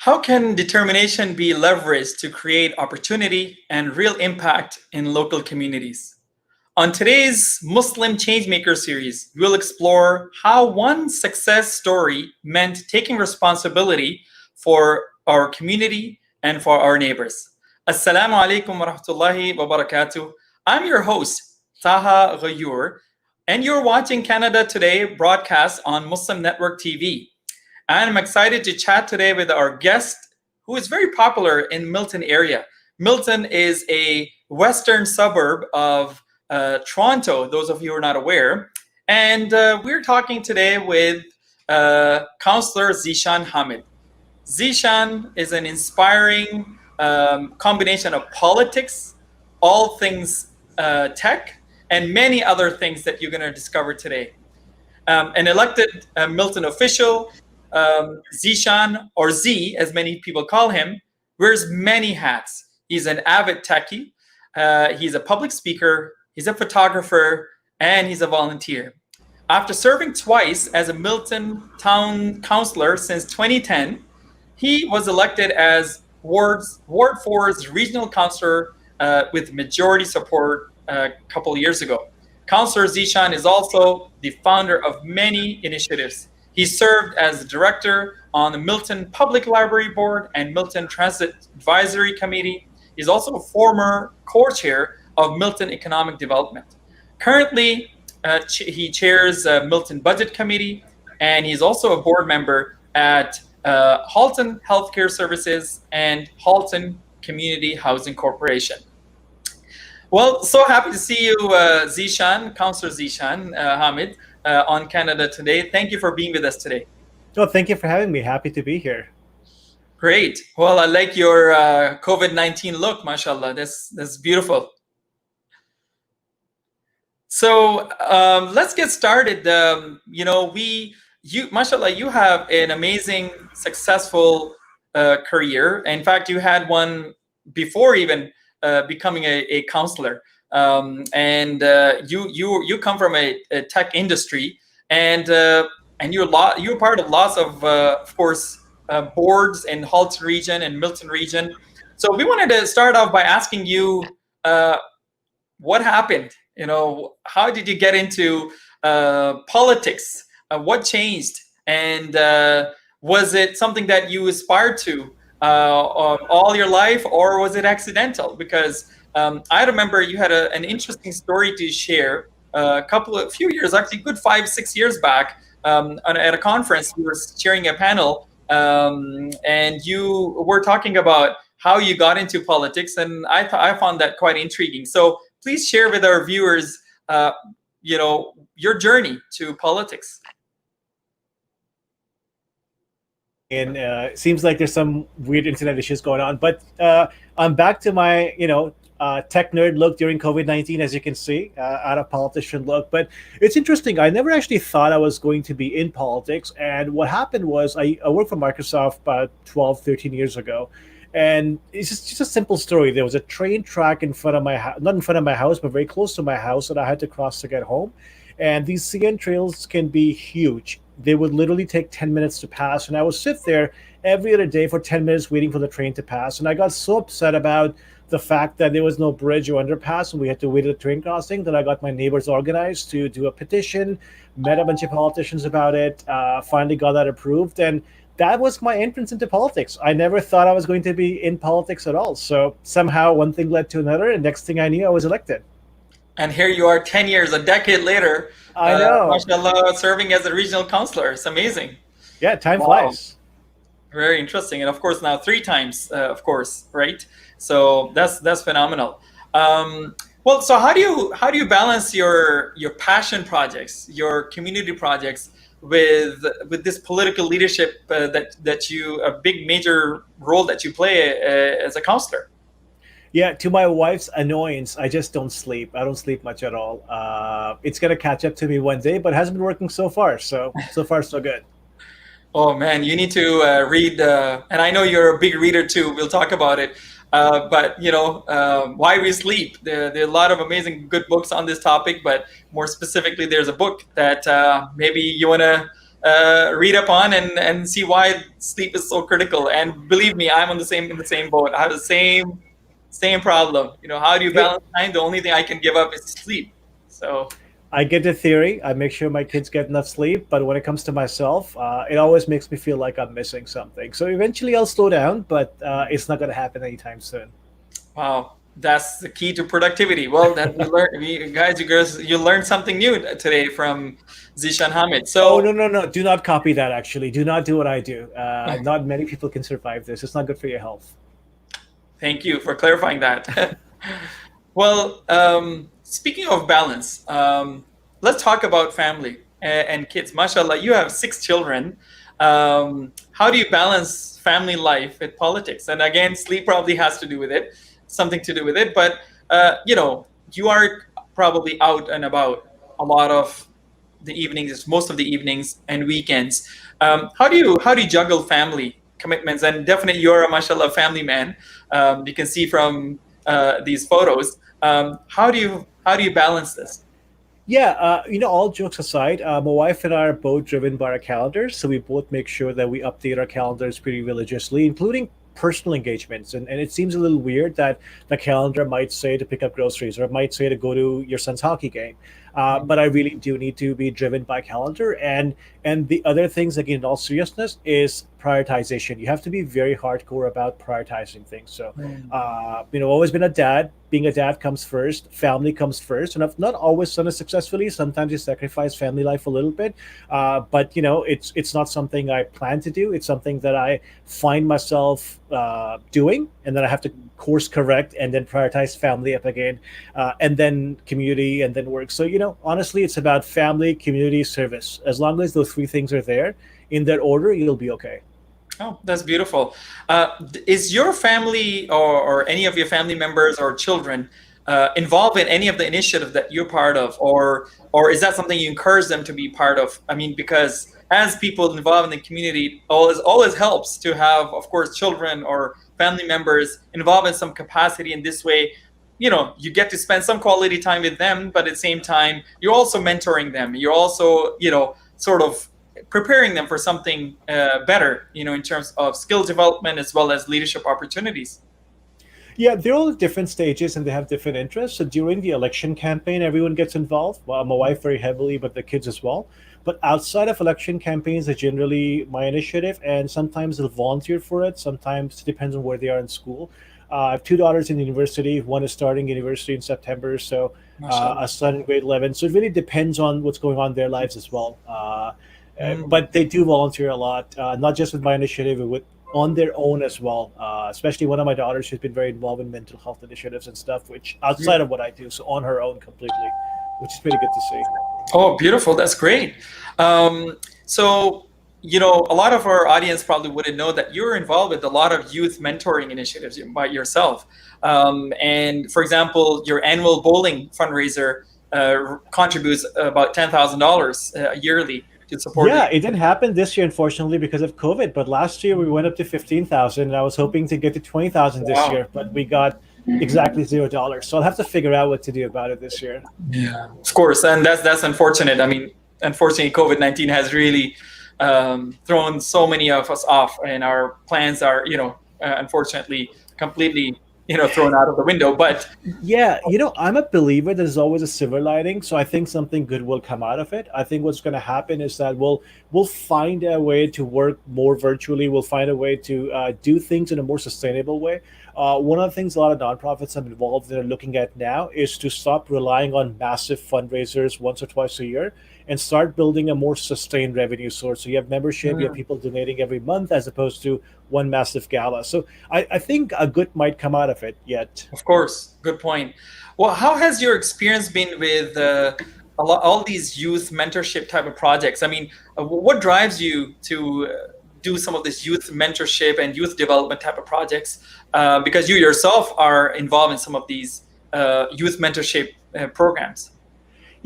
How can determination be leveraged to create opportunity and real impact in local communities? On today's Muslim Changemaker series, we'll explore how one success story meant taking responsibility for our community and for our neighbors. Assalamu alaikum wa rahmatullahi wa barakatuh. I'm your host, Taha Ghayur, and you're watching Canada Today broadcast on Muslim Network TV. And I'm excited to chat today with our guest, who is very popular in Milton area. Milton is a western suburb of Toronto, those of you who are not aware. And we're talking today with Councillor Zeeshan Hamid. Zeeshan is an inspiring combination of politics, all things tech, and many other things that you're going to discover today. An elected Milton official, Zeeshan, or Z, as many people call him, wears many hats. He's an avid techie, he's a public speaker, he's a photographer, and he's a volunteer. After serving twice as a Milton Town Councillor since 2010, he was elected as Ward 4's Regional Councillor with majority support a couple of years ago. Councillor Zeeshan is also the founder of many initiatives. He served as director on the Milton Public Library Board and Milton Transit Advisory Committee. He's also a former co-chair of Milton Economic Development. Currently, he chairs Milton Budget Committee, and he's also a board member at Halton Healthcare Services and Halton Community Housing Corporation. Well, so happy to see you, Zeeshan, Councillor Zeeshan Hamid, on Canada Today. Thank you for being with us today. Oh, thank you for having me. Happy to be here. Great. Well, I like your COVID-19 look, mashallah. That's beautiful. So let's get started. Mashallah, you have an amazing, successful career. In fact, you had one before even becoming a councillor. You come from a tech industry, and you're part of lots of course, boards in Halton region and Milton region. So we wanted to start off by asking you, what happened? How did you get into politics? What changed? And was it something that you aspired to all your life, or was it accidental? Because I remember you had an interesting story to share a few years, actually good 5-6 years back, at a conference. We were sharing a panel, and you were talking about how you got into politics, and I found that quite intriguing. So please share with our viewers, your journey to politics. And it seems like there's some weird internet issues going on, but I'm back to my, tech nerd look during COVID-19, as you can see, out of politician look. But it's interesting. I never actually thought I was going to be in politics. And what happened was I worked for Microsoft about 12, 13 years ago. And it's just a simple story. There was a train track in front of my house, not in front of my house, but very close to my house that I had to cross to get home. And these CN trails can be huge. They would literally take 10 minutes to pass. And I would sit there every other day for 10 minutes waiting for the train to pass. And I got so upset about the fact that there was no bridge or underpass and we had to wait at the train crossing that I got my neighbors organized to do a petition, met a bunch of politicians about it, finally got that approved. And that was my entrance into politics. I never thought I was going to be in politics at all. So somehow one thing led to another, and next thing I knew, I was elected. And here you are 10 years, a decade later. I know. Mashallah, serving as a regional councillor. It's amazing. Yeah, time flies. Very interesting. And of course, now 3 times, of course, right? So that's phenomenal. Well, so how do you balance your passion projects, your community projects with this political leadership that you, a big major role that you play as a councillor? Yeah, to my wife's annoyance, I just don't sleep. I don't sleep much at all. It's going to catch up to me one day, but it hasn't been working so far. So far, so good. Oh, man, you need to read. And I know you're a big reader, too. We'll talk about it. But, Why We Sleep. There are a lot of amazing good books on this topic. But more specifically, there's a book that maybe you want to read up on and see why sleep is so critical. And believe me, I'm on the same in the same boat. I have the same problem. How do you Hey, balance time? The only thing I can give up is sleep. So I get the theory. I make sure my kids get enough sleep, but when it comes to myself, it always makes me feel like I'm missing something. So eventually, I'll slow down, but it's not going to happen anytime soon. wow, that's the key to productivity. Well, that we learn, guys, you girls, you learned something new today from Zeeshan Hamid. Oh So no, no, no! Do not copy that. Actually, do not do what I do. Not many people can survive this. It's not good for your health. thank you for clarifying that. Well, speaking of balance, let's talk about family and kids. Mashallah, you have 6 children. How do you balance family life with politics? And again, sleep probably has to do with it, something to do with it. But you are probably out and about a lot of the evenings, most of the evenings and weekends. How do you juggle family commitments? And definitely, you're a mashallah family man. You can see from these photos. How do you balance this? Yeah, all jokes aside, my wife and I are both driven by our calendars, so we both make sure that we update our calendars pretty religiously, including personal engagements. And it seems a little weird that the calendar might say to pick up groceries or it might say to go to your son's hockey game. But I really do need to be driven by calendar. And the other things, again, in all seriousness, is prioritization. You have to be very hardcore about prioritizing things. So, always been a dad. Being a dad comes first. Family comes first. And I've not always done it successfully. Sometimes you sacrifice family life a little bit. But it's not something I plan to do. It's something that I find myself doing, and then I have to course correct and then prioritize family up again, and then community and then work. So honestly, it's about family, community, service. As long as those three things are there in that order, you'll be okay. Oh, that's beautiful. Is your family or any of your family members or children involved in any of the initiative that you're part of, or is that something you encourage them to be part of? I mean, because as people involved in the community, always helps to have, of course, children or family members involved in some capacity. In this way, you get to spend some quality time with them, but at the same time, you're also mentoring them. You're also, sort of preparing them for something better, in terms of skill development as well as leadership opportunities. Yeah, they're all at different stages and they have different interests. So during the election campaign, everyone gets involved. Well, my wife very heavily, but the kids as well. But outside of election campaigns, are generally my initiative, and sometimes they'll volunteer for it. Sometimes it depends on where they are in school. I have two daughters in university. One is starting university in September, so Mashallah. a son in grade 11. So it really depends on what's going on in their lives as well. Mm. But they do volunteer a lot, not just with my initiative, but with on their own as well. Especially one of my daughters who's been very involved in mental health initiatives and stuff, which outside of what I do, so on her own completely, which is pretty good to see. Oh, beautiful. That's great. So, a lot of our audience probably wouldn't know that you're involved with a lot of youth mentoring initiatives by yourself. And for example, your annual bowling fundraiser contributes about $10,000 yearly to support Yeah, the. it didn't happen this year, unfortunately, because of COVID. But last year we went up to 15,000, and I was hoping to get to 20,000 this Wow. year, but we got exactly $0. So I'll have to figure out what to do about it this year. Yeah. Of course, and that's unfortunate. I mean, unfortunately, COVID-19 has really thrown so many of us off, and our plans are, unfortunately, completely, thrown out of the window. But Yeah, I'm a believer there's always a silver lining, so I think something good will come out of it. I think what's going to happen is that we'll find a way to work more virtually. We'll find a way to do things in a more sustainable way. One of the things a lot of nonprofits I'm involved in are looking at now is to stop relying on massive fundraisers once or twice a year and start building a more sustained revenue source. So you have membership, you have people donating every month as opposed to one massive gala. So I think a good might come out of it yet. of course, good point. Well, how has your experience been with all these youth mentorship type of projects? I mean, what drives you to do some of this youth mentorship and youth development type of projects? Because you yourself are involved in some of these youth mentorship programs.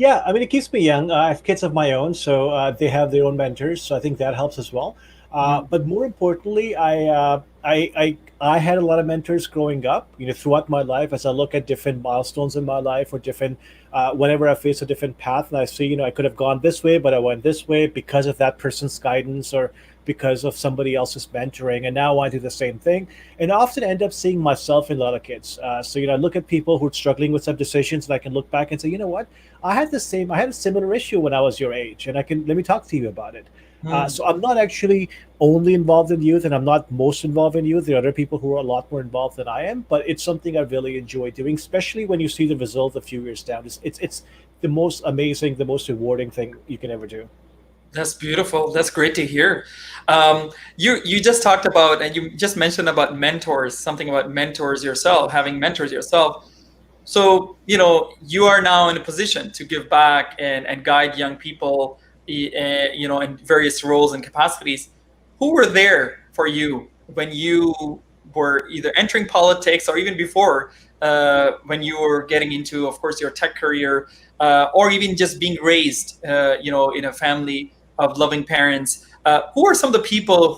Yeah, I mean, it keeps me young. I have kids of my own, so they have their own mentors. So I think that helps as well. But more importantly, I had a lot of mentors growing up. Throughout my life, as I look at different milestones in my life or different, whenever I face a different path, and I see, I could have gone this way, but I went this way because of that person's guidance or because of somebody else's mentoring, and now I want to do the same thing. And I often end up seeing myself in a lot of kids. So I look at people who are struggling with some decisions, and I can look back and say, you know what, I had a similar issue when I was your age, and let me talk to you about it. So I'm not actually only involved in youth, and I'm not most involved in youth. There are other people who are a lot more involved than I am, but it's something I really enjoy doing, especially when you see the result a few years down. It's the most amazing, the most rewarding thing you can ever do. That's beautiful. That's great to hear. You just talked about, and you just mentioned about mentors, something about mentors yourself, having mentors yourself. So, you are now in a position to give back and guide young people, in various roles and capacities. Who were there for you when you were either entering politics or even before, when you were getting into, of course, your tech career, or even just being raised, in a family of loving parents? Who are some of the people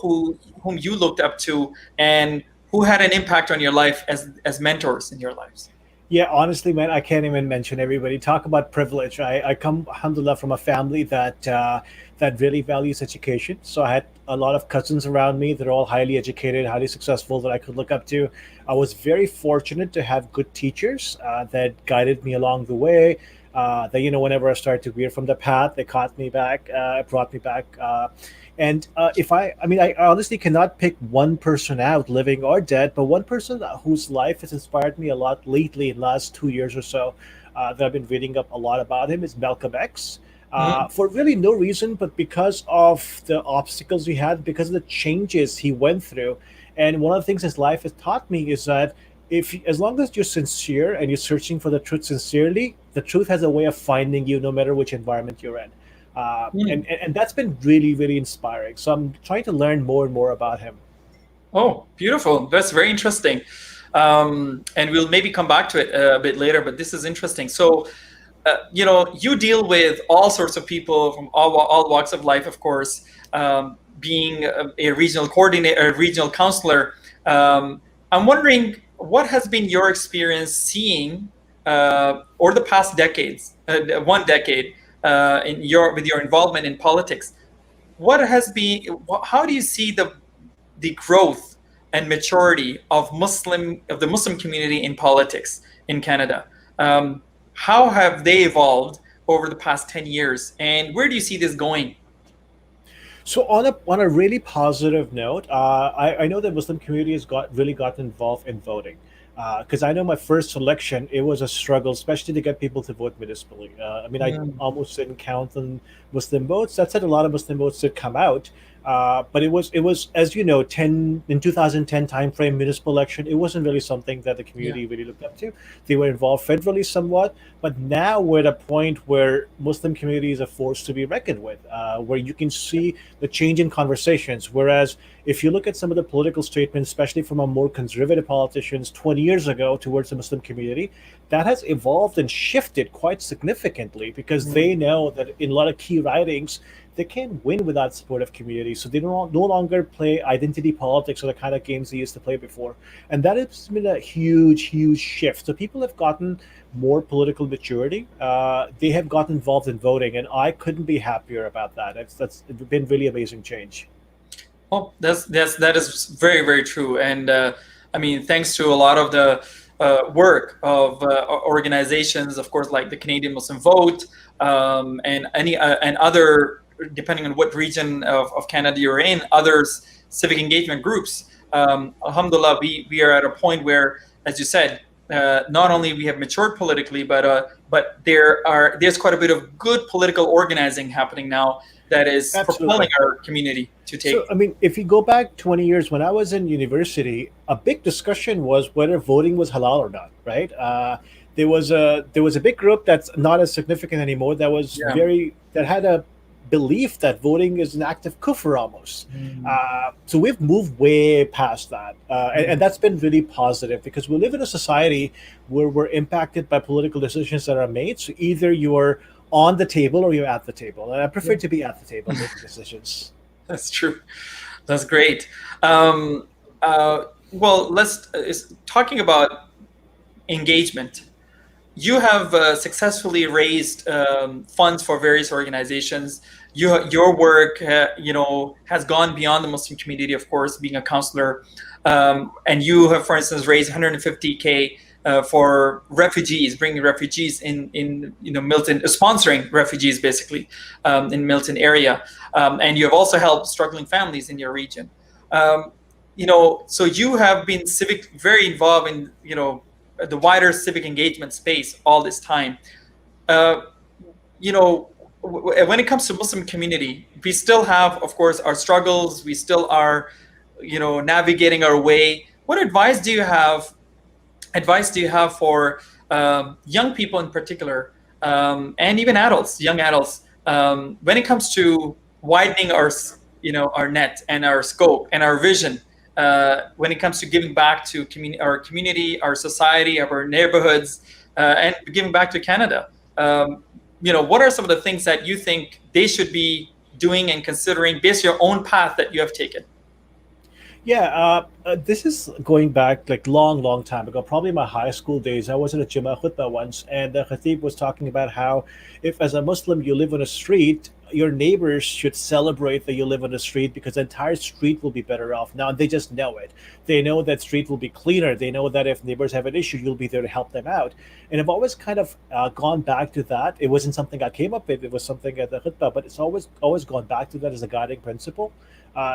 whom you looked up to and who had an impact on your life as mentors in your lives? Yeah, honestly, man, I can't even mention everybody. Talk about privilege. I come, alhamdulillah, from a family that really values education. So I had a lot of cousins around me that are all highly educated, highly successful, that I could look up to. I was very fortunate to have good teachers that guided me along the way. That whenever I started to veer from the path, they caught me back, brought me back. And if I honestly cannot pick one person out, living or dead, but one person whose life has inspired me a lot lately in the last 2 years or so, that I've been reading up a lot about him, is Malcolm X. For really no reason, but because of the obstacles he had, because of the changes he went through. And one of the things his life has taught me is that as long as you're sincere and you're searching for the truth sincerely, the truth has a way of finding you no matter which environment you're in. And that's been really, really inspiring. So I'm trying to learn more and more about him. Oh, beautiful. That's very interesting. And we'll maybe come back to it a bit later, but this is interesting. So, you deal with all sorts of people from all walks of life, of course, being a regional coordinator, a regional councillor. I'm wondering, what has been your experience seeing over the past decades, one decade, with your involvement in politics? How do you see the growth and maturity of the Muslim community in politics in Canada? How have they evolved over the past 10 years, and where do you see this going? So on a really positive note, I know that Muslim community has really gotten involved in voting. Because I know my first election, it was a struggle, especially to get people to vote municipally. I almost didn't count on Muslim votes. That said, a lot of Muslim votes did come out, but it was as you know, 2010 timeframe municipal election. It wasn't really something that the community really looked up to. They were involved federally somewhat, but now we're at a point where Muslim community is a force to be reckoned with, where you can see the change in conversations. Whereas if you look at some of the political statements, especially from our more conservative politicians 20 years ago towards the Muslim community, that has evolved and shifted quite significantly because they know that in a lot of key ridings, they can't win without supportive community. So they no longer play identity politics or the kind of games they used to play before. And that has been a huge, huge shift. So people have gotten more political maturity. They have gotten involved in voting, and I couldn't be happier about that. That's been really amazing change. Oh, that is very, very true. And thanks to a lot of the work of organizations, of course, like the Canadian Muslim Vote, and other, depending on what region of Canada you're in, others civic engagement groups. Alhamdulillah, we are at a point where, as you said, not only we have matured politically, but there's quite a bit of good political organizing happening now that is propelling our community to take. So, if you go back 20 years, when I was in university, a big discussion was whether voting was halal or not, right? There was a big group that's not as significant anymore that was that had a belief that voting is an act of kufr almost. So we've moved way past that. And that's been really positive because we live in a society where we're impacted by political decisions that are made. So either you're on the table or you're at the table. And I prefer to be at the table making decisions. That's true. That's great. Um, well, talking about engagement. You have successfully raised funds for various organizations. Your work, has gone beyond the Muslim community, of course, being a counselor. And you have, for instance, raised 150K for refugees, bringing refugees in Milton, sponsoring refugees basically in Milton area. And you have also helped struggling families in your region. So you have been very involved in the wider civic engagement space all this time. Uh, when it comes to Muslim community, we still have, of course, our struggles. We still are, navigating our way. What advice do you have for young people in particular, and even young adults, when it comes to widening our net and our scope and our vision, when it comes to giving back to our community, our society, our neighborhoods, and giving back to Canada? What are some of the things that you think they should be doing and considering based on your own path that you have taken? Yeah, this is going back like long time ago, probably my high school days. I was at a Jummah khutbah once, and the khatib was talking about how if, as a Muslim, you live on a street, your neighbors should celebrate that you live on the street because the entire street will be better off. Now they just know it. They know that street will be cleaner. They know that if neighbors have an issue, you'll be there to help them out. And I've always kind of gone back to that. It wasn't something I came up with. It was something at the khutbah, but it's always gone back to that as a guiding principle.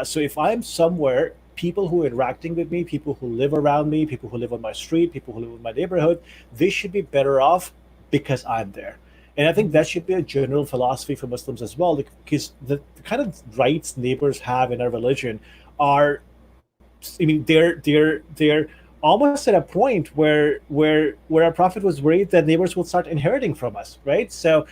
So if I'm somewhere, people who are interacting with me, people who live around me, people who live on my street, people who live in my neighborhood, they should be better off because I'm there. And I think that should be a general philosophy for Muslims as well, because the kind of rights neighbors have in our religion are, I mean, they're almost at a point where our prophet was worried that neighbors will start inheriting from us, right? So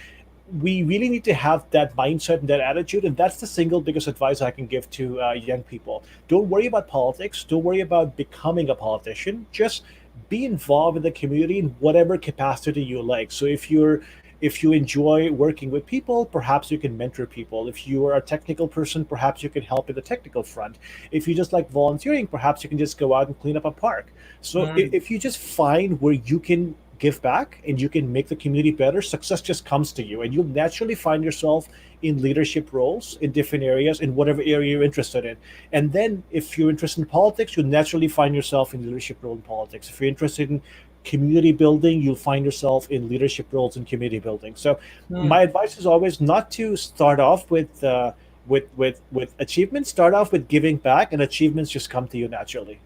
we really need to have that mindset and that attitude, and that's the single biggest advice I can give to young people. Don't worry about politics. Don't worry about becoming a politician. Just be involved in the community in whatever capacity you like. So if you enjoy working with people, perhaps you can mentor people. If you are a technical person, perhaps you can help in the technical front. If you just like volunteering, perhaps you can just go out and clean up a park. So if you just find where you can give back and you can make the community better, success just comes to you, and you'll naturally find yourself in leadership roles in different areas, in whatever area you're interested in. And then if you're interested in politics, you'll naturally find yourself in leadership role in politics. If you're interested in community building, you'll find yourself in leadership roles in community building. So my advice is always not to start off with achievements. Start off with giving back, and achievements just come to you naturally.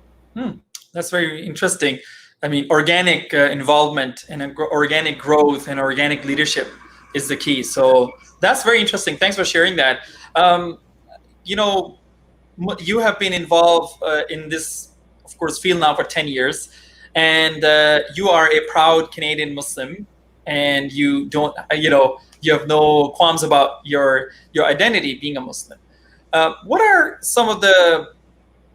That's very interesting. I mean, organic involvement and organic growth and organic leadership is the key. So that's very interesting. Thanks for sharing that. You have been involved in this, of course, field now for 10 years, and you are a proud Canadian Muslim, and you don't, you have no qualms about your identity being a Muslim. What are some of the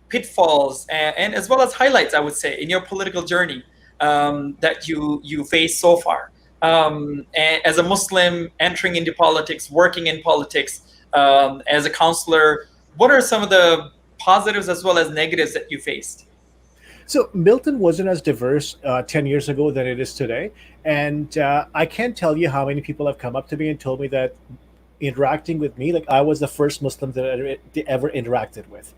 pitfalls and as well as highlights, I would say, in your political journey that you faced so far? And as a Muslim entering into politics, working in politics, as a counselor, what are some of the positives as well as negatives that you faced? So Milton wasn't as diverse 10 years ago than it is today. And I can't tell you how many people have come up to me and told me that interacting with me, like I was the first Muslim that I ever interacted with.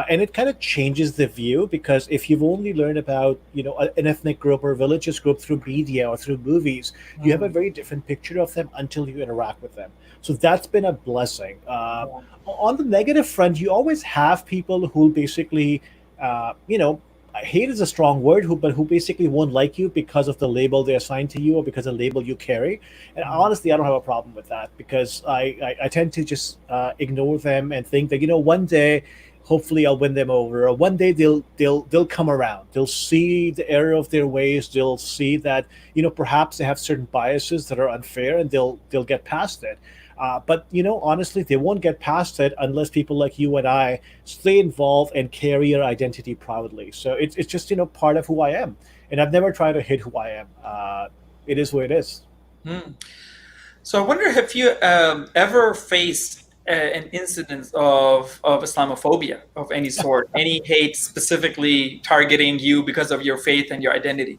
And it kind of changes the view, because if you've only learned about, an ethnic group or a religious group through media or through movies, you have a very different picture of them until you interact with them. So that's been a blessing. On the negative front, you always have people who basically, hate is a strong word, but who basically won't like you because of the label they assign to you or because of the label you carry. And honestly, I don't have a problem with that, because I tend to just ignore them and think that, one day, hopefully I'll win them over, or one day they'll come around. They'll see the error of their ways. They'll see that, perhaps they have certain biases that are unfair, and they'll get past it. But honestly, they won't get past it unless people like you and I stay involved and carry your identity proudly. So it's just part of who I am, and I've never tried to hide who I am. It is what it is. So I wonder if you ever faced an incidence of Islamophobia of any sort, any hate specifically targeting you because of your faith and your identity?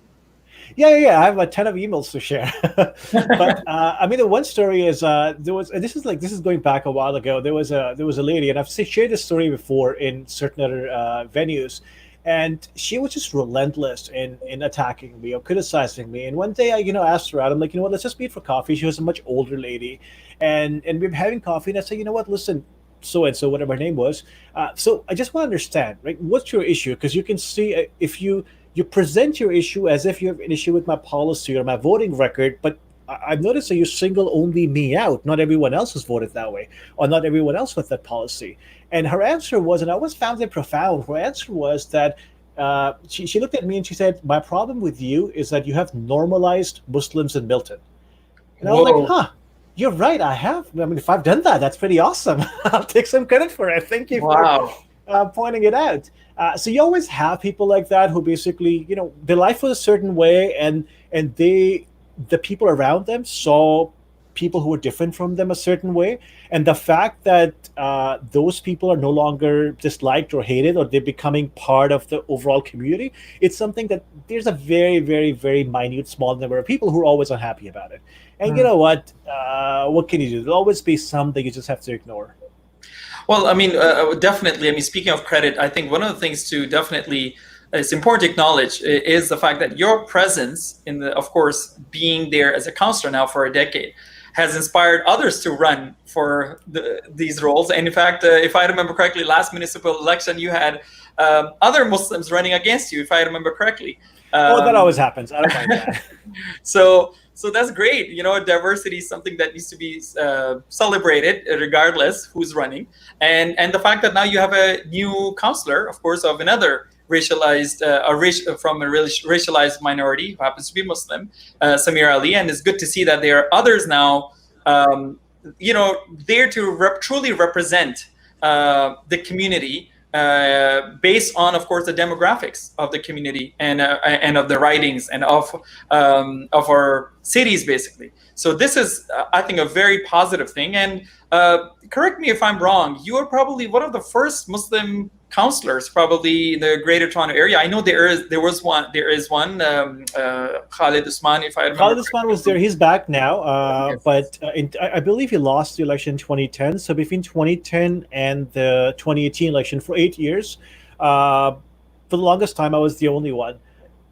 Yeah. I have a ton of emails to share. But I mean, the one story is there was this is going back a while ago. There was a lady, and I've shared this story before in certain other venues, and she was just relentless in attacking me or criticizing me. And one day I asked her out. I'm like, what, let's just meet for coffee. She was a much older lady, and we were having coffee, and I said, what, listen. So and so, whatever her name was. So I just want to understand, right? What's your issue? Because you can see if you present your issue as if you have an issue with my policy or my voting record, but I've noticed that you single only me out. Not everyone else has voted that way, or not everyone else with that policy. And her answer was, and I always found it profound, her answer was that she looked at me and she said, my problem with you is that you have normalized Muslims in Milton. And I was like, huh, you're right, I have. I mean, if I've done that, that's pretty awesome. I'll take some credit for it. Thank you for pointing it out. So you always have people like that who basically, their life was a certain way, and the people around them saw people who were different from them a certain way. And the fact that those people are no longer disliked or hated, or they're becoming part of the overall community, it's something that there's a very, very, very minute, small number of people who are always unhappy about it. And you know what? What can you do? There'll always be some that you just have to ignore. Well, I mean, definitely. I mean, speaking of credit, I think one of the things to definitely it's important to acknowledge is the fact that your presence of course, being there as a councillor now for a decade, has inspired others to run for these roles. And in fact, if I remember correctly, last municipal election, you had other Muslims running against you, if I remember correctly. That always happens. I don't mind that. So that's great. Diversity is something that needs to be celebrated regardless who's running. And the fact that now you have a new councillor, of course, of another racialized, from a racialized minority who happens to be Muslim, Samir Ali. And it's good to see that there are others now, there to truly represent the community based on, of course, the demographics of the community and of the writings and of our cities, basically. So this is, I think, a very positive thing. And correct me if I'm wrong, you are probably one of the first Muslim councillors, probably in the Greater Toronto area. I know there is one, Khalid Usman, if I remember. Khalid Usman was there. He's back now, yes. But I believe he lost the election in 2010. So between 2010 and the 2018 election, for 8 years, for the longest time, I was the only one.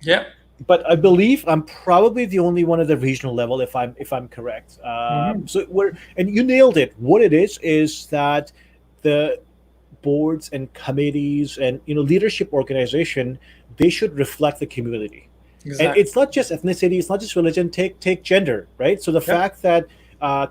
Yeah. But I believe I'm probably the only one at the regional level, if I'm correct. So and you nailed it. What it is that the boards and committees and leadership organization, they should reflect the community. Exactly. And it's not just ethnicity, it's not just religion. Take gender, right? So the fact that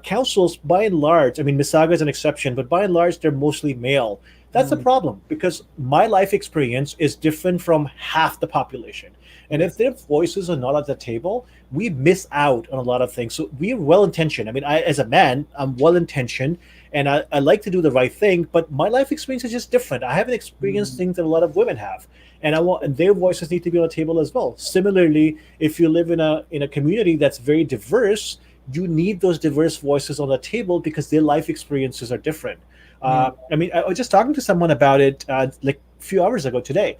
councils, by and large, I mean, Mississauga is an exception, but by and large, they're mostly male. That's a problem, because my life experience is different from half the population. And if their voices are not at the table, we miss out on a lot of things. So we're well-intentioned. I mean, as a man, I'm well-intentioned, and I like to do the right thing, but my life experience is just different. I haven't experienced things that a lot of women have. And their voices need to be on the table as well. Similarly, if you live in a community that's very diverse, you need those diverse voices on the table because their life experiences are different. I mean, I was just talking to someone about it like a few hours ago today,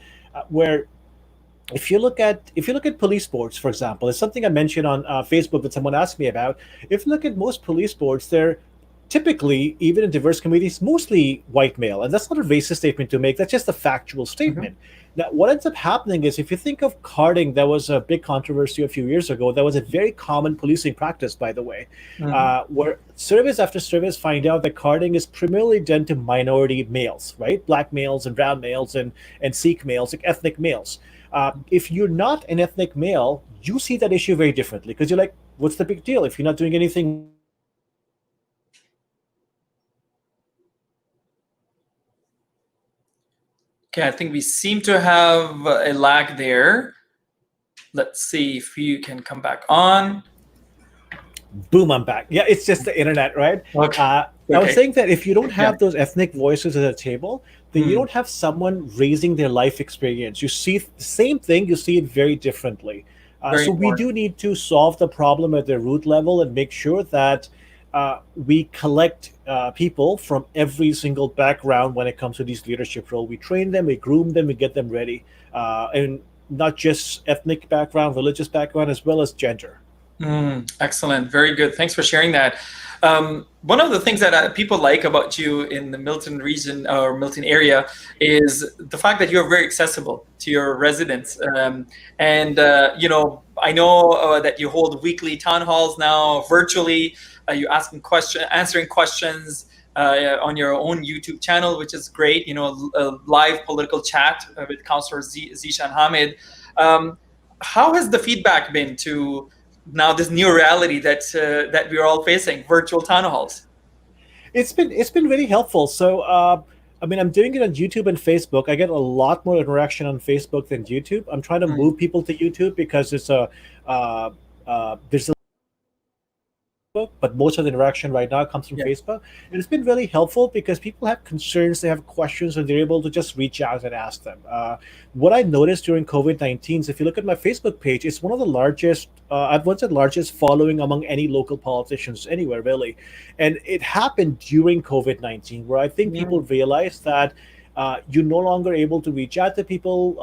where if you look at police boards, for example, it's something I mentioned on Facebook that someone asked me about. If you look at most police boards, they're typically, even in diverse communities, mostly white male. And that's not a racist statement to make. That's just a factual statement. Now, what ends up happening is, if you think of carding, that was a big controversy a few years ago. That was a very common policing practice, by the way, where service after service find out that carding is primarily done to minority males, right? Black males and brown males and Sikh males, like ethnic males. If you're not an ethnic male, you see that issue very differently, because you're like, what's the big deal if you're not doing anything? Okay, I think we seem to have a lag there. Let's see if you can come back on. Boom, I'm back. Yeah, it's just the internet, right? Okay. I was saying that if you don't have those ethnic voices at the table, then you don't have someone raising their life experience. You see the same thing, you see it very differently. So we do need to solve the problem at the root level and make sure that we collect people from every single background when it comes to these leadership roles. We train them, we groom them, we get them ready, and not just ethnic background, religious background, as well as gender. Excellent. Very good. Thanks for sharing that. One of the things that people like about you in the Milton region or Milton area is the fact that you're very accessible to your residents. I know that you hold weekly town halls now virtually. You're answering questions on your own YouTube channel, which is great. A live political chat with Councillor Zeeshan Hamid. How has the feedback been to now this new reality that we're all facing, virtual town halls? It's been really helpful. So I'm doing it on YouTube and Facebook. I get a lot more interaction on Facebook than YouTube. I'm trying to move people to YouTube because there's a but most of the interaction right now comes from Facebook. And it's been really helpful because people have concerns, they have questions, and they're able to just reach out and ask them. What I noticed during COVID-19 is if you look at my Facebook page, it's one of the largest, I've once said largest following among any local politicians anywhere, really. And it happened during COVID-19, where I think people realized that you're no longer able to reach out to people.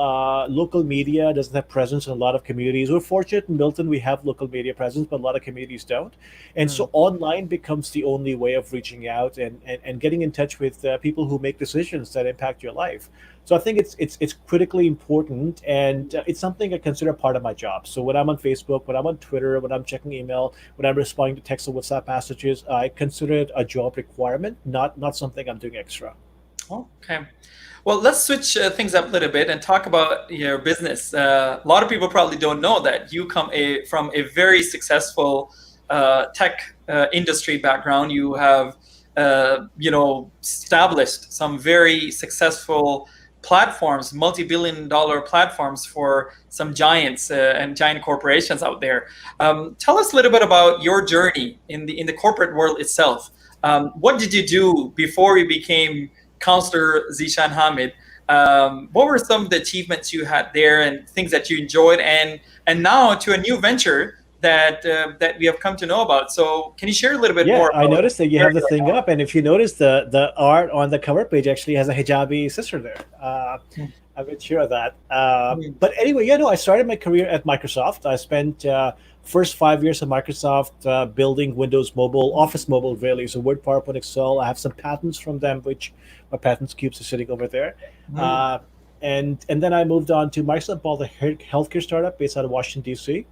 Local media doesn't have presence in a lot of communities. We're fortunate in Milton, we have local media presence, but a lot of communities don't. And so online becomes the only way of reaching out and getting in touch with people who make decisions that impact your life. So I think it's critically important, and it's something I consider part of my job. So when I'm on Facebook, when I'm on Twitter, when I'm checking email, when I'm responding to text or WhatsApp messages, I consider it a job requirement, not something I'm doing extra. Okay. Well, let's switch things up a little bit and talk about your business. A lot of people probably don't know that you come from a very successful tech industry background. You have, established some very successful platforms, multi-billion-dollar platforms for some giants and giant corporations out there. Tell us a little bit about your journey in the corporate world itself. What did you do before you became Councillor Zeeshan Hamid? What were some of the achievements you had there and things that you enjoyed, and now to a new venture that we have come to know about? So can you share a little bit more? I noticed that you have the thing up, and if you notice, the art on the cover page actually has a hijabi sister there. I'm not sure of that. But anyway, I started my career at Microsoft. I spent first 5 years at Microsoft building Windows Mobile, Office Mobile, really. So Word, PowerPoint, Excel. I have some patents from them, which my patents cubes are sitting over there. And then I moved on to Microsoft, bought a healthcare startup based out of Washington, D.C.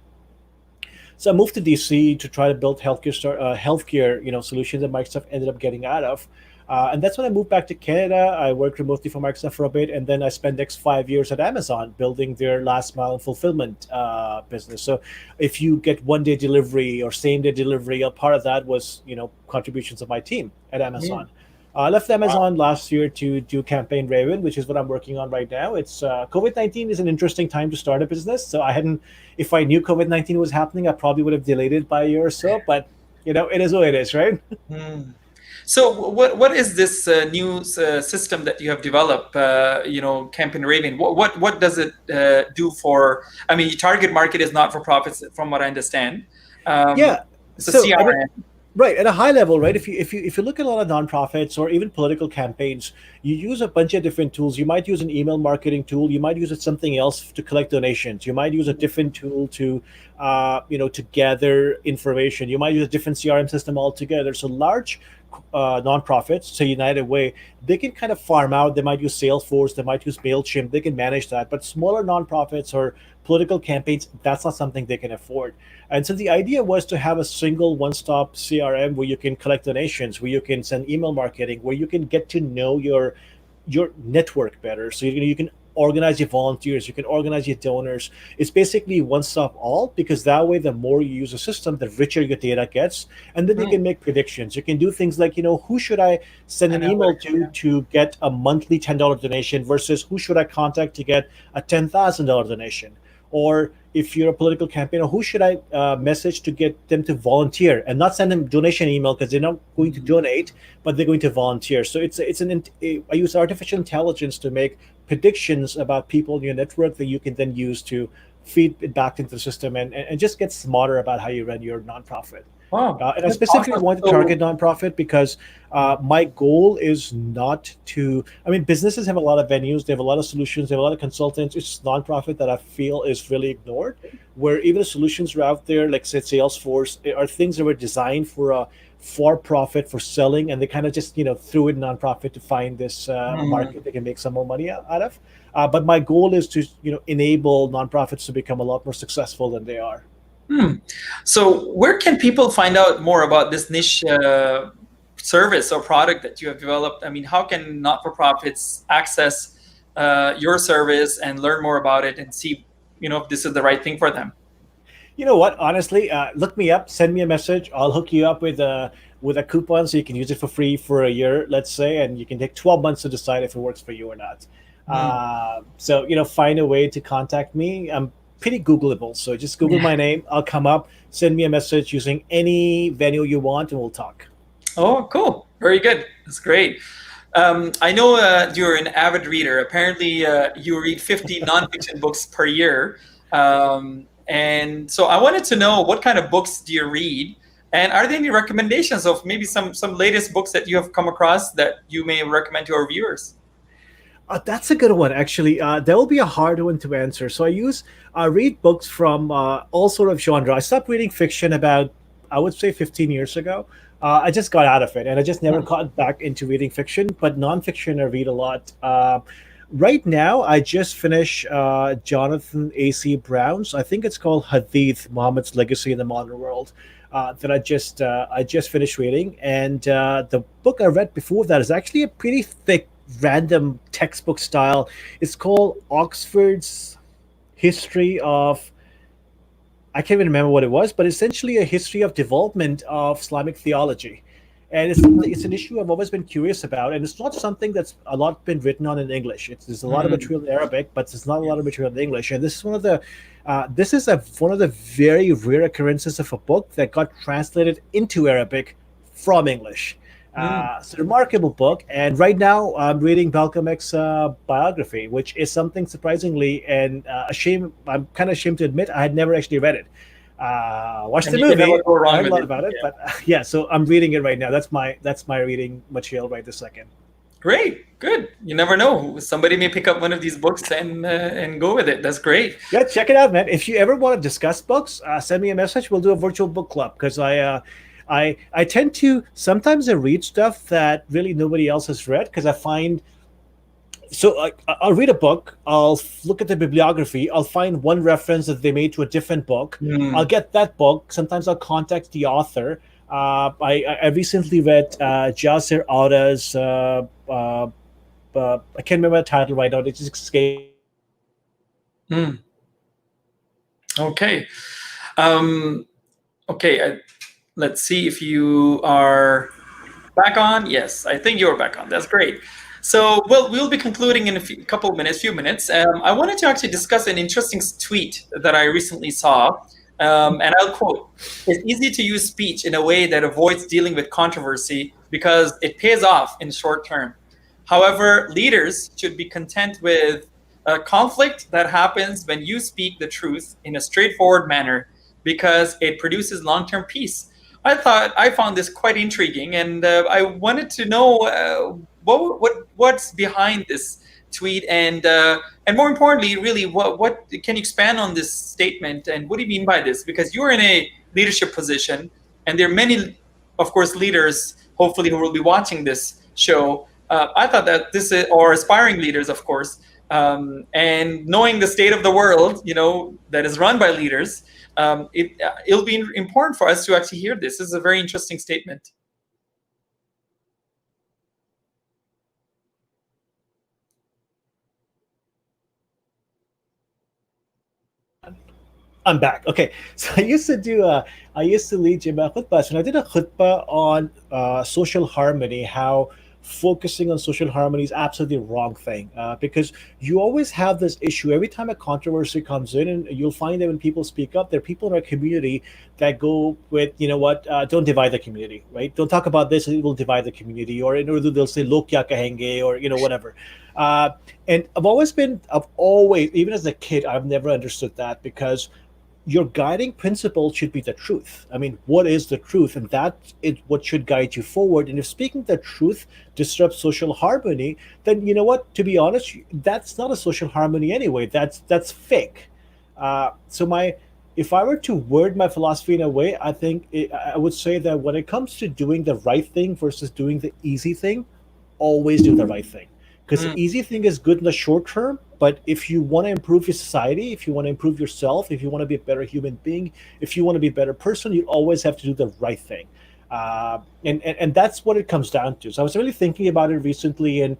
So I moved to DC to try to build healthcare solutions that Microsoft ended up getting out of. And that's when I moved back to Canada. I worked remotely for Microsoft for a bit, and then I spent the next 5 years at Amazon building their last mile and fulfillment business. So if you get one-day delivery or same-day delivery, a part of that was contributions of my team at Amazon. I left Amazon last year to do Campaign Raven, which is what I'm working on right now. It's COVID-19 is an interesting time to start a business. So if I knew COVID-19 was happening, I probably would have delayed it by a year or so. But it is what it is, right? So what is this new system that you have developed? Campaign Raven. What does it do for? I mean, your target market is not for profits, from what I understand. It's a CRM. Right, at a high level, right? If you look at a lot of nonprofits or even political campaigns, you use a bunch of different tools. You might use an email marketing tool. You might use something else to collect donations. You might use a different tool to gather information. You might use a different CRM system altogether. So large nonprofits, say United Way, they can kind of farm out. They might use Salesforce. They might use MailChimp. They can manage that. But smaller nonprofits or political campaigns, that's not something they can afford. And so the idea was to have a single one-stop CRM where you can collect donations, where you can send email marketing, where you can get to know your network better. So you can organize your volunteers, you can organize your donors. It's basically one-stop all, because that way, the more you use a system, the richer your data gets. And then you can make predictions. You can do things like, who should I send an email to get a monthly $10 donation versus who should I contact to get a $10,000 donation? Or if you're a political campaigner, who should I message to get them to volunteer and not send them donation email because they're not going to donate, but they're going to volunteer. So I use artificial intelligence to make predictions about people in your network that you can then use to feed it back into the system and just get smarter about how you run your nonprofit. Wow, And I that's specifically awesome. want to target nonprofit because my goal is not to. I mean, businesses have a lot of venues, they have a lot of solutions, they have a lot of consultants. It's nonprofit that I feel is really ignored. Where even the solutions are out there, like say Salesforce, are things that were designed for a for profit for selling, and they kind of just threw in nonprofit to find this Hmm. market they can make some more money out of. But my goal is to enable nonprofits to become a lot more successful than they are. Hmm. So, where can people find out more about this niche service or product that you have developed? I mean, how can not-for-profits access your service and learn more about it and see, if this is the right thing for them? You know what? Honestly, look me up. Send me a message. I'll hook you up with a coupon so you can use it for free for a year, let's say, and you can take 12 months to decide if it works for you or not. Hmm. So find a way to contact me. I'm pretty Googleable, so just Google Yeah. my name. I'll come up. Send me a message using any venue you want, and we'll talk. Oh, cool. Very good. That's great. I know you're an avid reader. Apparently, you read 50 nonfiction books per year. And so I wanted to know what kind of books do you read? And are there any recommendations of maybe some latest books that you have come across that you may recommend to our viewers? That's a good one, actually. That will be a hard one to answer. So I read books from all sort of genre. I stopped reading fiction about, I would say, 15 years ago. I just got out of it, and I just never Hmm. got back into reading fiction. But nonfiction, I read a lot. Right now, I just finished Jonathan A.C. Brown's. I think it's called Hadith: Muhammad's Legacy in the Modern World. That I just finished reading, and the book I read before that is actually a pretty thick random textbook style. It's called Oxford's History of. I can't even remember what it was, but essentially a history of development of Islamic theology. And it's an issue I've always been curious about, and it's not something that's a lot been written on in English. There's a lot of Hmm. material in Arabic, but there's not a lot of Yes. material in English. And one of the very rare occurrences of a book that got translated into Arabic from English. Hmm. It's a remarkable book, and right now I'm reading Malcolm X's biography, which is something surprisingly and I'm kind of ashamed to admit I had never actually read it. Watched And the you can never movie, go I wrong heard a with lot it. about it, Yeah. but yeah. So I'm reading it right now. That's my reading material right this second. Great. Good. You never know. Somebody may pick up one of these books and go with it. That's great. Yeah, check it out, man. If you ever want to discuss books, send me a message. We'll do a virtual book club because I tend to sometimes I read stuff that really nobody else has read because I find so I'll read a book, I'll look at the bibliography, I'll find one reference that they made to a different book. I'll Hmm. get that book. Sometimes I'll contact the author. I recently read Jasir Aura's. I can't remember the title right now. It just escaped. Hmm. Okay. Um, okay. Let's see if you are back on. Yes, I think you're back on. That's great. So, well, we'll be concluding in a few minutes. I wanted to actually discuss an interesting tweet that I recently saw. And I'll quote: "It's easy to use speech in a way that avoids dealing with controversy because it pays off in short term. However, leaders should be content with a conflict that happens when you speak the truth in a straightforward manner because it produces long-term peace." I found this quite intriguing, and I wanted to know what's behind this tweet, and more importantly, really, what can you expand on this statement, and what do you mean by this? Because you're in a leadership position, and there are many, of course, leaders, hopefully, who will be watching this show. I thought that this is, or aspiring leaders, of course, and knowing the state of the world, that is run by leaders, it'll be important for us to actually hear this. This is a very interesting statement. I'm back. Okay, so I used to lead Jimma khutbahs, and I did a khutbah on social harmony. How focusing on social harmony is absolutely the wrong thing because you always have this issue every time a controversy comes in, and you'll find that when people speak up, there are people in our community that go with, what, don't divide the community, right? Don't talk about this; it will divide the community. Or in Urdu, they'll say "log kya kahenge," or whatever. And I've always, even as a kid, I've never understood that because your guiding principle should be the truth. I mean, what is the truth? And that is what should guide you forward. And if speaking the truth disrupts social harmony, then you know what? To be honest, that's not a social harmony anyway. That's fake. So my if I were to word my philosophy in a way, I would say that when it comes to doing the right thing versus doing the easy thing, always do the right thing. Because the Mm, easy thing is good in the short term, but if you want to improve your society, if you want to improve yourself, if you want to be a better human being, if you want to be a better person, you always have to do the right thing. And that's what it comes down to. So I was really thinking about it recently in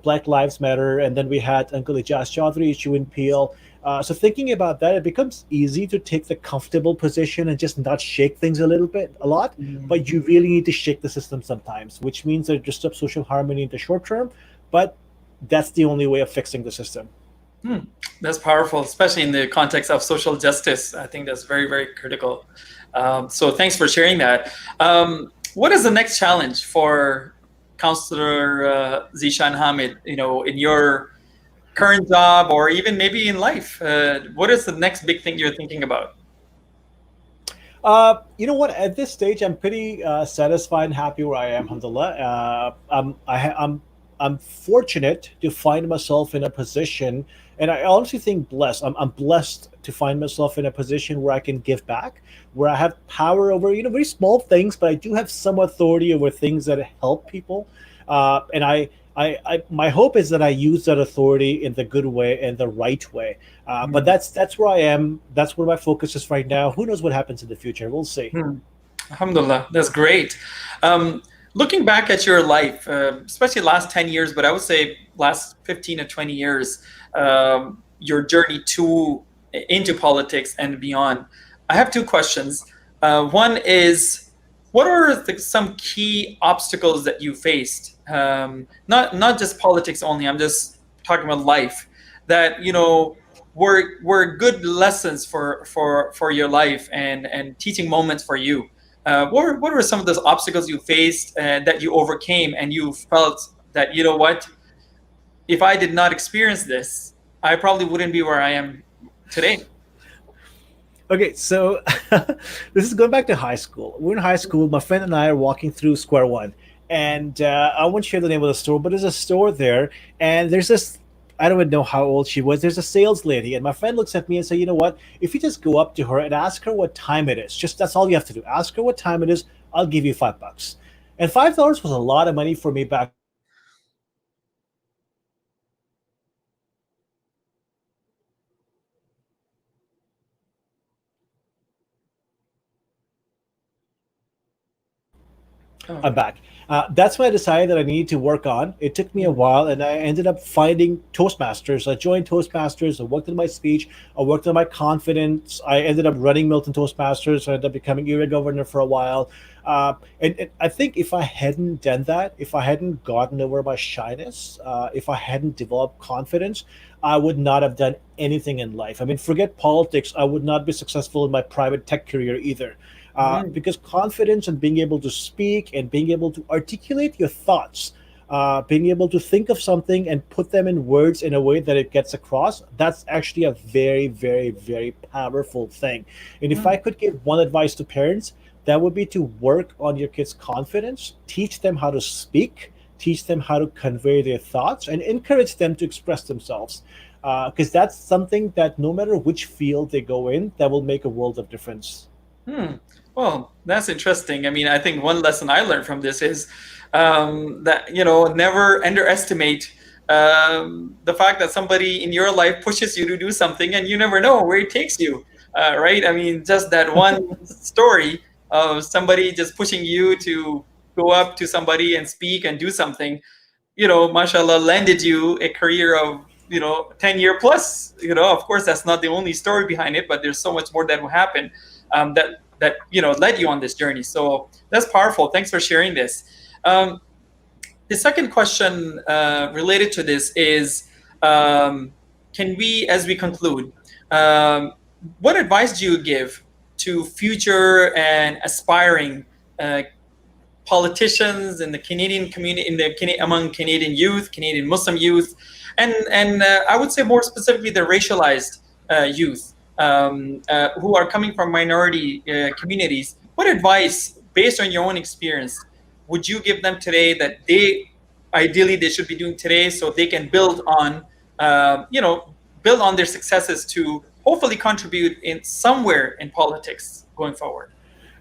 Black Lives Matter, and then we had Uncle Ijaz Chaudhry issue in Peel. So thinking about that, it becomes easy to take the comfortable position and just not shake things a lot. mm. But you really need to shake the system sometimes, which means that it disrupts social harmony in the short term. But that's the only way of fixing the system. Hmm. That's powerful, especially in the context of social justice. I think that's very, very critical. So thanks for sharing that. What is the next challenge for Councillor Zeeshan Hamid, in your current job or even maybe in life? What is the next big thing you're thinking about? You know what? At this stage, I'm pretty satisfied and happy where I am. Alhamdulillah. I'm fortunate to find myself in a position, and I honestly think blessed. I'm blessed to find myself in a position where I can give back, where I have power over very small things, but I do have some authority over things that help people. And my hope is that I use that authority in the good way and the right way. But Hmm. that's where I am. That's where my focus is right now. Who knows what happens in the future? We'll see. Hmm. Alhamdulillah, that's great. Um, Looking back at your life, especially last 10 years, but I would say last 15 to 20 years, your journey into politics and beyond, I have two questions. One is, what are some key obstacles that you faced? Not just politics only. I'm just talking about life that were good lessons for your life and teaching moments for you. What were some of those obstacles you faced that you overcame and you felt that, what, if I did not experience this, I probably wouldn't be where I am today? Okay, so this is going back to high school. We're in high school. My friend and I are walking through Square One, and I won't share the name of the store, but there's a store there, and there's this. I don't even know how old she was. There's a sales lady, and my friend looks at me and says, "You know what? If you just go up to her and ask her what time it is, just that's all you have to do. Ask her what time it is. I'll give you $5." And $5 was a lot of money for me back. Oh. I'm back. That's when I decided that I needed to work on. It took me a while, and I ended up finding Toastmasters. I joined Toastmasters. I worked on my speech. I worked on my confidence. I ended up running Milton Toastmasters. I ended up becoming area governor for a while. And I think if I hadn't done that, if I hadn't gotten over my shyness, if I hadn't developed confidence, I would not have done anything in life. I mean, forget politics. I would not be successful in my private tech career either. Mm. Because confidence and being able to speak and being able to articulate your thoughts, being able to think of something and put them in words in a way that it gets across, that's actually a very, very, very powerful thing. And if I Mm. could give one advice to parents, that would be to work on your kids' confidence, teach them how to speak, teach them how to convey their thoughts, and encourage them to express themselves. Because that's something that no matter which field they go in, that will make a world of difference. Hmm. Well, that's interesting. I mean, I think one lesson I learned from this is that, never underestimate the fact that somebody in your life pushes you to do something and you never know where it takes you, right? I mean, just that one story of somebody just pushing you to go up to somebody and speak and do something, mashallah, landed you a career of, 10-year plus. Of course, that's not the only story behind it, but there's so much more that will happen that led you on this journey. So that's powerful. Thanks for sharing this. Um, the second question related to this is, can we, as we conclude, um, what advice do you give to future and aspiring politicians in the Canadian community, among Canadian youth, Canadian Muslim youth, and I would say more specifically the racialized youth? who are coming from minority communities, what advice, based on your own experience, would you give them today that they should be doing today, so they can build on, build on their successes to hopefully contribute in somewhere in politics going forward?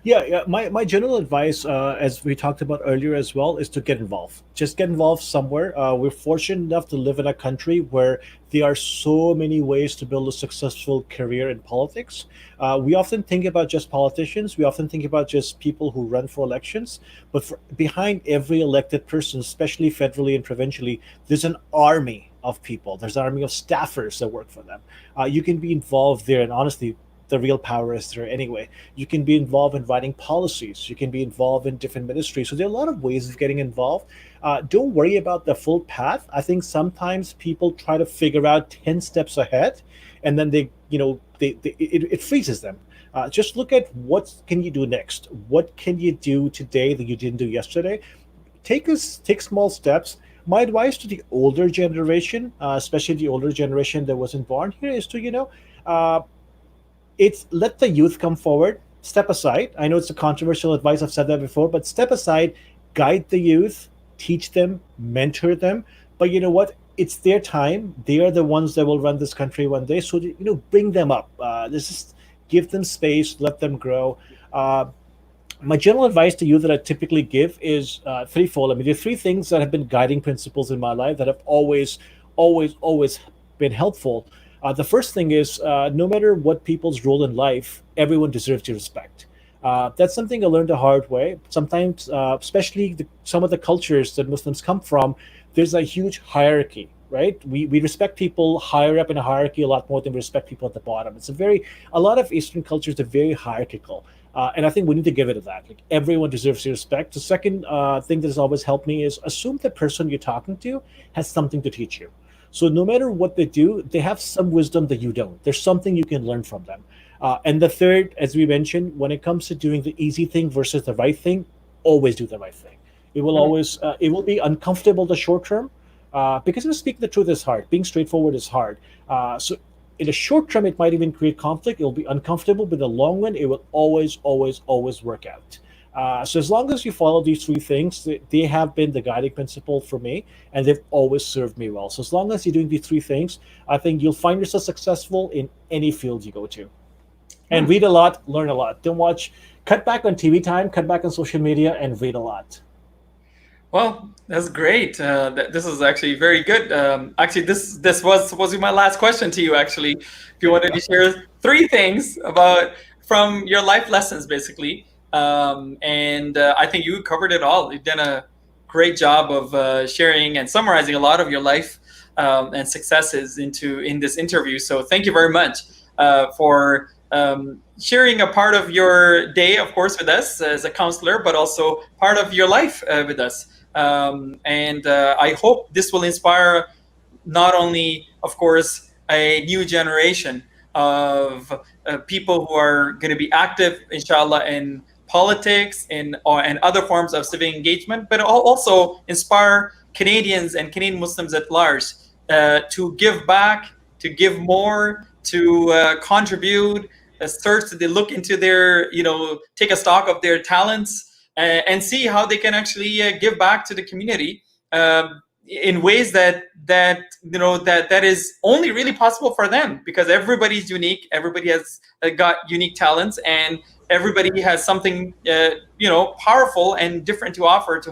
Yeah. My general advice, as we talked about earlier as well, is to get involved. Just get involved somewhere. We're fortunate enough to live in a country where there are so many ways to build a successful career in politics. We often think about just politicians. We often think about just people who run for elections. But behind every elected person, especially federally and provincially, there's an army of people. There's an army of staffers that work for them. You can be involved there, and honestly, the real power is there anyway. You can be involved in writing policies. You can be involved in different ministries. So there are a lot of ways of getting involved. Don't worry about the full path. I think sometimes people try to figure out 10 steps ahead, and then it freezes them. Just look at what can you do next. What can you do today that you didn't do yesterday? Take small steps. My advice to the older generation, especially the older generation that wasn't born here, is to it's let the youth come forward, step aside. I know it's a controversial advice, I've said that before, but step aside, guide the youth, teach them, mentor them. But you know what, it's their time. They are the ones that will run this country one day, so bring them up. Just give them space, let them grow. My general advice to you that I typically give is threefold. I mean, there are three things that have been guiding principles in my life that have always been helpful. The first thing is, no matter what people's role in life, everyone deserves your respect. That's something I learned the hard way. Sometimes, especially some of the cultures that Muslims come from, there's a huge hierarchy, right? We respect people higher up in a hierarchy a lot more than we respect people at the bottom. A lot of Eastern cultures are very hierarchical. And I think we need to give it to that. Like, everyone deserves your respect. The second thing that has always helped me is assume the person you're talking to has something to teach you. So no matter what they do, they have some wisdom that you don't. There's something you can learn from them. And the third, as we mentioned, when it comes to doing the easy thing versus the right thing, always do the right thing. It will be uncomfortable the short term, because speaking the truth is hard. Being straightforward is hard. So in the short term, it might even create conflict. It will be uncomfortable, but in the long run, it will always work out. So as long as you follow these three things, they have been the guiding principle for me, and they've always served me well. So as long as you're doing these three things, I think you'll find yourself successful in any field you go to. And read a lot, learn a lot. Cut back on TV time, cut back on social media, and read a lot. Well, that's great. This is actually very good. Actually, this was my last question to you. Actually, if you wanted to share three things from your life lessons, basically. And I think you covered it all. You've done a great job of sharing and summarizing a lot of your life and successes in this interview. So thank you very much for sharing a part of your day, of course, with us as a counselor, but also part of your life with us. And I hope this will inspire not only, of course, a new generation of people who are going to be active, inshallah, in politics and other forms of civic engagement, but also inspire Canadians and Canadian Muslims at large to give back, to give more, to contribute, to look into their, take a stock of their talents and see how they can actually give back to the community in ways that is only really possible for them, because everybody's unique, everybody has got unique talents, and everybody has something powerful and different to offer to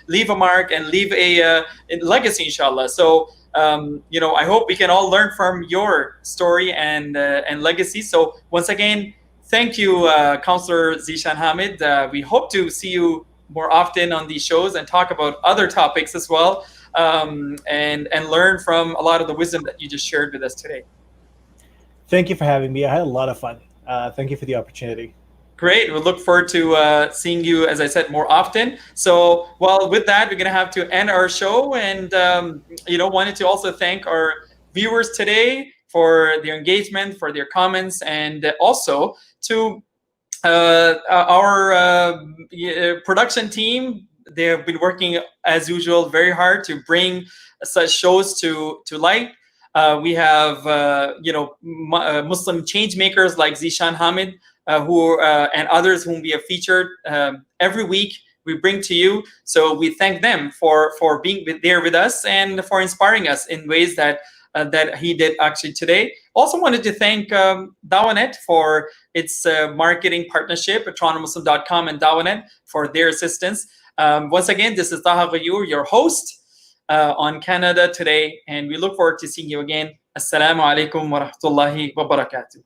leave a mark and leave a legacy, inshallah. So I hope we can all learn from your story and legacy. So once again, thank you, Councillor Zeeshan Hamid. We hope to see you more often on these shows and talk about other topics as well, and learn from a lot of the wisdom that you just shared with us today. Thank you for having me. I had a lot of fun. Thank you for the opportunity. Great. We'll look forward to seeing you, as I said, more often. So, with that, we're going to have to end our show, and wanted to also thank our viewers today for their engagement, for their comments, and also to our production team. They have been working as usual very hard to bring such shows to light. We have Muslim Changemakers like Zeeshan Hamid, who and others whom we have featured every week. We bring to you. So we thank them for being there with us and for inspiring us in ways that he did actually today. Also wanted to thank Dawanet for its marketing partnership, torontomuslim.com and Dawanet for their assistance. Once again, this is Taha Ghayur, your host on Canada Today, and we look forward to seeing you again. Assalamu alaikum wa rahmatullahi wa barakatuh.